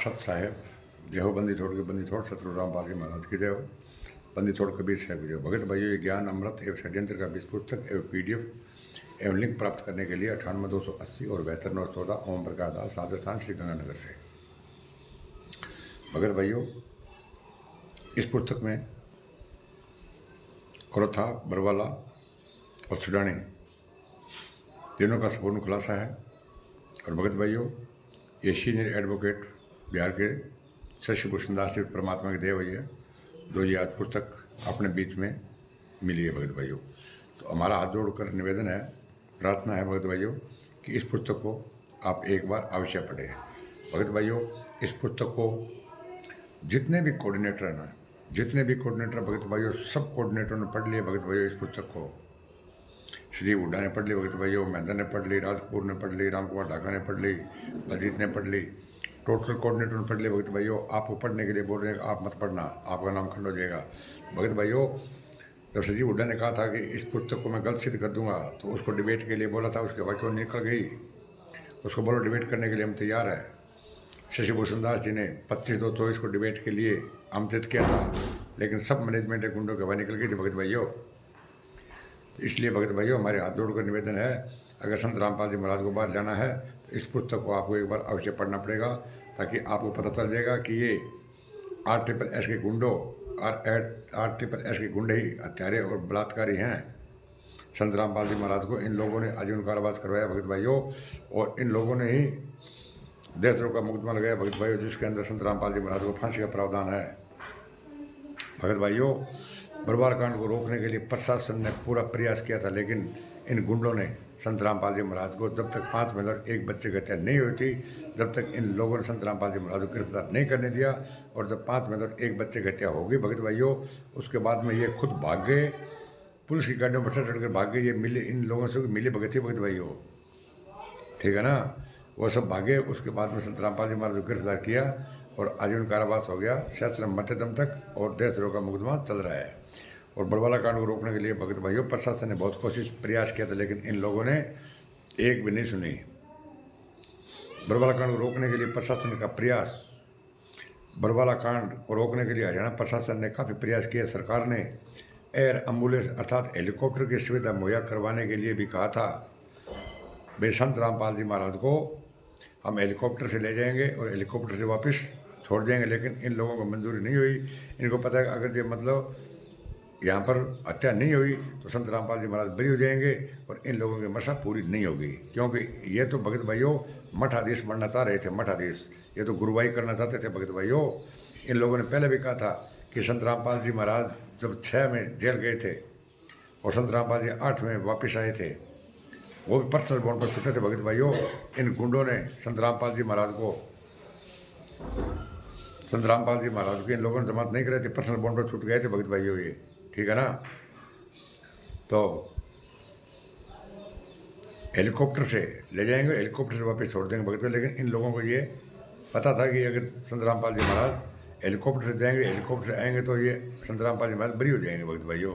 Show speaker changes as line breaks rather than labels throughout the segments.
सत साहेब जय हो। बंदी छोड़ के बंदी छोड़, सतगुरु रामपाल की महाराज की जय हो। बंदी छोड़ कबीर साहब की जय हो। भगत भाइयों, ये ज्ञान अमृत एवं षड्यंत्र का बीज पुस्तक एवं PDF एवं लिंक प्राप्त करने के लिए 98 280 और 72 914 ओम प्रकाश दास, राजस्थान, श्री गंगानगर से। भगत भाइयों, इस पुस्तक में कोरथा, बरवाला और सुडानी तीनों का संपूर्ण खुलासा है। और भगत भाइयों, ये सीनियर एडवोकेट बिहार के शशि भूषण दास जी परमात्मा की देव हुई है, जो ये आज पुस्तक अपने बीच में मिली है। भगत भाइयों, तो हमारा हाथ जोड़कर निवेदन है, प्रार्थना है भगत भाइयों कि इस पुस्तक को आप एक बार अवश्य पढ़ें। भगत भाइयों, इस पुस्तक को जितने भी कोऑर्डिनेटर हैं ना, जितने भी कोऑर्डिनेटर भगत भाइयों, सब कोऑर्डिनेटरों ने पढ़ लिया भगत भाइयों। इस पुस्तक को श्री हुड्डा ने पढ़ ली भगत भाइयों, महेंद्र ने पढ़ ली, राज कपूर ने पढ़ ली, राम कुमार ढाका ने पढ़ ली, बलजीत ने पढ़ ली, टोटल कोऑर्डिनेटर ने पढ़ लिया भगत भाइयों। आपको पढ़ने के लिए बोल रहे हैं, आप मत पढ़ना, आपका नाम खंड हो जाएगा। भगत भाइयों, जब संजीव हुड्डा ने कहा था कि इस पुस्तक को मैं गलत सिद्ध कर दूंगा, तो उसको डिबेट के लिए बोला था, उसके बाद क्यों निकल गई, उसको बोलो डिबेट करने के लिए हम तैयार है। शशि भूषण दास जी ने 25/2/24 को डिबेट के लिए आमंत्रित किया था, लेकिन सब मैनेजमेंट एक गुंडों के हवा निकल गई थी भगत भाइयों। तो इसलिए भगत भाइयों, हमारे हाथ जोड़कर निवेदन है, अगर संत रामपाल जी महाराज को बाहर जाना है तो इस पुस्तक को आपको एक बार अवश्य पढ़ना पड़ेगा, ताकि आपको पता चल जाएगा कि ये RSSS के गुंडों और RSSS के गुंडे ही हत्यारे और बलात्कारी हैं। संत रामपाल जी महाराज को इन लोगों ने आजीवन कारावास करवाया भगत भाइयों, और इन लोगों ने ही देशद्रोह का मुकदमा लगाया भगत भाइयों, जिसके अंदर संत रामपाल जी महाराज को फांसी का प्रावधान है। भगत भाइयों, बरवाला कांड को रोकने के लिए प्रशासन ने पूरा प्रयास किया था, लेकिन इन गुंडों ने संत रामपाल जी महाराज को, जब तक 5 महिला और 1 बच्चे की हत्या नहीं हुई थी, जब तक इन लोगों ने संत रामपाल जी महाराज को गिरफ्तार नहीं करने दिया। और जब 5 महिला और 1 बच्चे की हत्या होगी भगत भाइयों, उसके बाद में ये खुद भाग गए, पुलिस की गाड़ियों पर चढ़ कर भाग गए। ये मिले, इन लोगों से मिले भगत थी भगत भाइयों, ठीक है ना, वो सब भागे। उसके बाद में संत रामपाल जी महाराज को गिरफ्तार किया और आजीवन कारावास हो गया, शासन मरते दम तक, और देशद्रोह का मुकदमा चल रहा है। और बरवाला कांड को रोकने के लिए भगत भाइयों प्रशासन ने बहुत कोशिश प्रयास किया था, लेकिन इन लोगों ने एक भी नहीं सुनी। बरवाला कांड को रोकने के लिए प्रशासन का प्रयास, बरवाला कांड को रोकने के लिए हरियाणा प्रशासन ने काफ़ी प्रयास किया। सरकार ने एयर एम्बुलेंस अर्थात हेलीकॉप्टर की सुविधा मुहैया करवाने के लिए भी कहा था, भाई संत रामपाल जी महाराज को हम हेलीकॉप्टर से ले जाएंगे और हेलीकॉप्टर से वापस छोड़ देंगे, लेकिन इन लोगों को मंजूरी नहीं हुई। इनको पता है कि अगर ये मतलब यहाँ पर हत्या नहीं हुई तो संत रामपाल जी महाराज बरी हो जाएंगे और इन लोगों की मशा पूरी नहीं होगी, क्योंकि ये तो भगत भाइयों मठाधीश बनना चाह रहे थे। मठाधीश, ये तो गुरुवाई करना चाहते थे भगत भाइयों। इन लोगों ने पहले भी कहा था कि संत रामपाल जी महाराज जब 6 में जेल गए थे और संत रामपाल जी 8 में वापस आए थे, वो भी पर्सनल बॉन्ड पर छूटे थे भगत भाइयों। इन गुंडों ने संत रामपाल जी महाराज को, संत रामपाल जी महाराज को इन लोगों ने जमानत नहीं कराई थी, पर्सनल बॉन्ड पर छूट गए थे भगत भाइयों ये, ठीक है ना। तो हेलीकॉप्टर से ले जाएंगे, हेलीकॉप्टर से वापस छोड़ देंगे भगत भाई, लेकिन इन लोगों को ये पता था कि अगर संत रामपाल जी महाराज हेलीकॉप्टर से जाएंगे, हेलीकॉप्टर से आएंगे तो ये संत रामपाल जी महाराज बरी हो जाएंगे भगत भाइयों।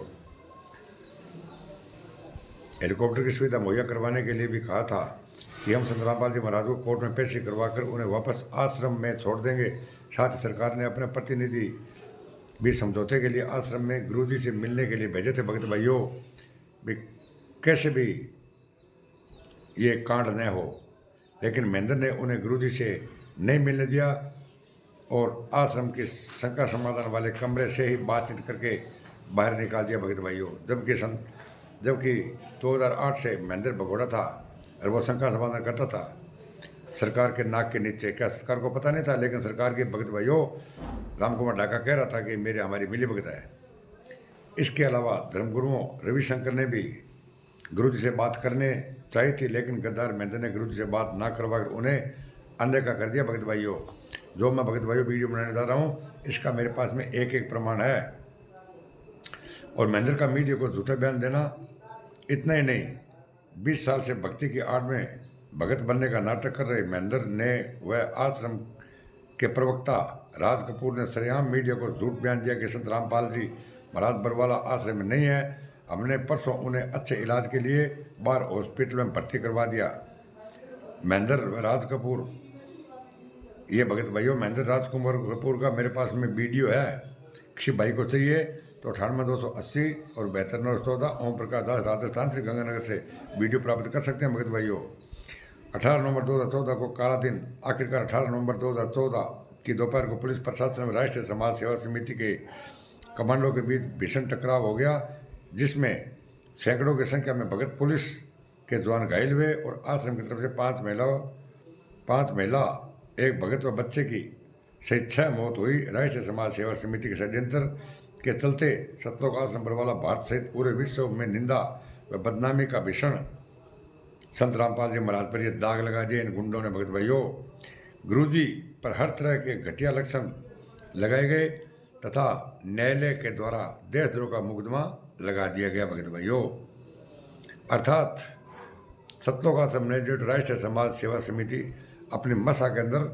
हेलीकॉप्टर की सुविधा मुहैया करवाने के लिए भी कहा था कि हम संत रामपाल जी महाराज को कोर्ट में पेशी करवाकर उन्हें वापस आश्रम में छोड़ देंगे। साथ ही सरकार ने अपने प्रतिनिधि भी समझौते के लिए आश्रम में गुरुजी से मिलने के लिए भेजे थे भगत भाइयों, भी कैसे भी ये कांड न हो, लेकिन महेंद्र ने उन्हें गुरुजी से नहीं मिलने दिया और आश्रम के शंका समाधान वाले कमरे से ही बातचीत करके बाहर निकाल दिया भगत भाइयों। जबकि 2008 से महेंद्र भगोड़ा था और वो शंका समाधान करता था सरकार के नाक के नीचे। क्या सरकार को पता नहीं था? लेकिन सरकार के भगत भाइयों, राम कुमार ढाका कह रहा था कि मेरे हमारी मिली भगत है। इसके अलावा धर्मगुरुओं रविशंकर ने भी गुरुजी से बात करने चाहिए थी, लेकिन गद्दार महेंद्र ने गुरुजी से बात ना करवाकर उन्हें अनदेखा कर दिया भगत भाइयों। जो मैं भगत भाइयों वीडियो बनाने जा रहा हूँ, इसका मेरे पास में एक प्रमाण है। और महेंद्र का मीडिया को झूठा बयान देना इतना ही नहीं, 20 साल से भक्ति की आड़ में भगत बनने का नाटक कर रहे महेंद्र ने वह आश्रम के प्रवक्ता राज कपूर ने सरेआम मीडिया को झूठ बयान दिया कि संत रामपाल जी महाराज बरवाला आश्रम में नहीं है। हमने परसों उन्हें अच्छे इलाज के लिए बाहर हॉस्पिटल में भर्ती करवा दिया। महेंद्र राज कपूर ये भगत भाइयों महेंद्र राजकुमार कपूर का मेरे पास में वीडियो है। किसी भाई को चाहिए तो 98-280 और 72-914 ओम प्रकाश दास राजस्थान से गंगानगर से वीडियो प्राप्त कर सकते हैं भगत भाइयों। 18 नवंबर 2014 को काला दिन, आखिरकार 18 नवंबर 2014 की दोपहर को पुलिस प्रशासन में राष्ट्रीय समाज सेवा समिति के कमांडो के बीच भीषण टकराव हो गया, जिसमें सैकड़ों की संख्या में भगत पुलिस के जवान घायल हुए और आश्रम की तरफ से 5 महिला, एक भगत व बच्चे की सहित 6 मौत हुई। राष्ट्रीय समाज सेवा समिति के षड्यंत्र के चलते सतलोक आश्रम बरवाला भारत सहित पूरे विश्व में निंदा व बदनामी का भीषण संत रामपाल जी महाराज पर यह दाग लगा दिए इन गुंडों ने भगत भाइयों। गुरुजी पर हर तरह के घटिया लक्षण लगाए गए तथा न्यायालय के द्वारा देशद्रोह का मुकदमा लगा दिया गया भगत भाइयों। अर्थात सतलोक आश्रम मैनेजमेंट राष्ट्रीय समाज सेवा समिति अपनी मसा के अंदर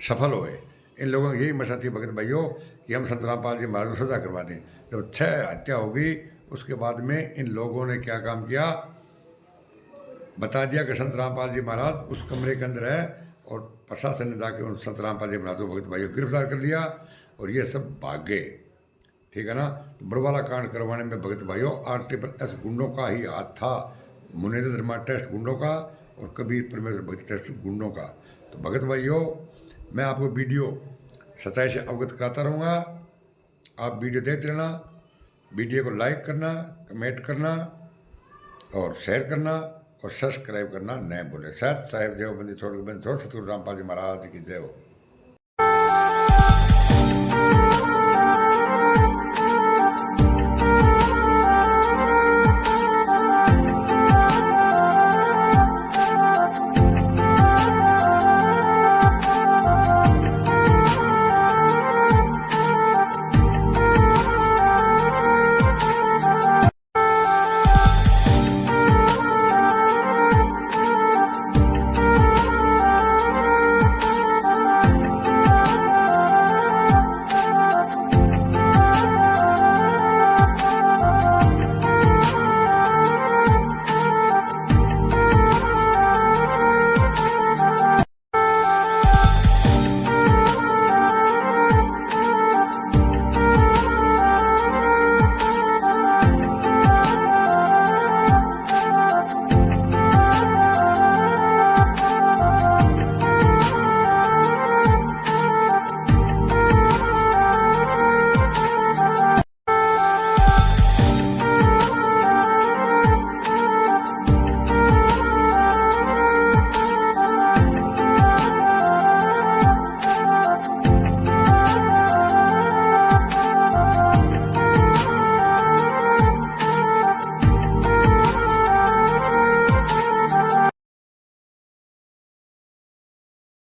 सफल हुए। इन लोगों की यही मसा थी भगत भाइयों कि हम संत रामपाल जी महाराज को सजा करवा दें। जब 6 हत्या होगी उसके बाद में इन लोगों ने क्या काम किया, बता दिया कि संत रामपाल जी महाराज उस कमरे के अंदर है और प्रशासन ने जाके उन संत रामपाल जी महाराज को भगत भाइयों गिरफ्तार कर लिया और ये सब भाग गए। ठीक है ना। तो बरवाला कांड करवाने में भगत भाइयों RSS गुंडों का ही हाथ था, मुनींद्र धर्मा ट्रस्ट गुंडों का और कबीर परमेश्वर भक्ति ट्रस्ट गुंडों का। तो भगत भाइयों मैं आपको वीडियो सच्चाई से अवगत कराता रहूँगा। आप वीडियो देखते रहना, वीडियो को लाइक करना, कमेंट करना और शेयर करना और सब्सक्राइब करना नहीं भूलें। सत साहिब देवबंदी छोड़ सतगुरु रामपाल जी महाराज की जय हो।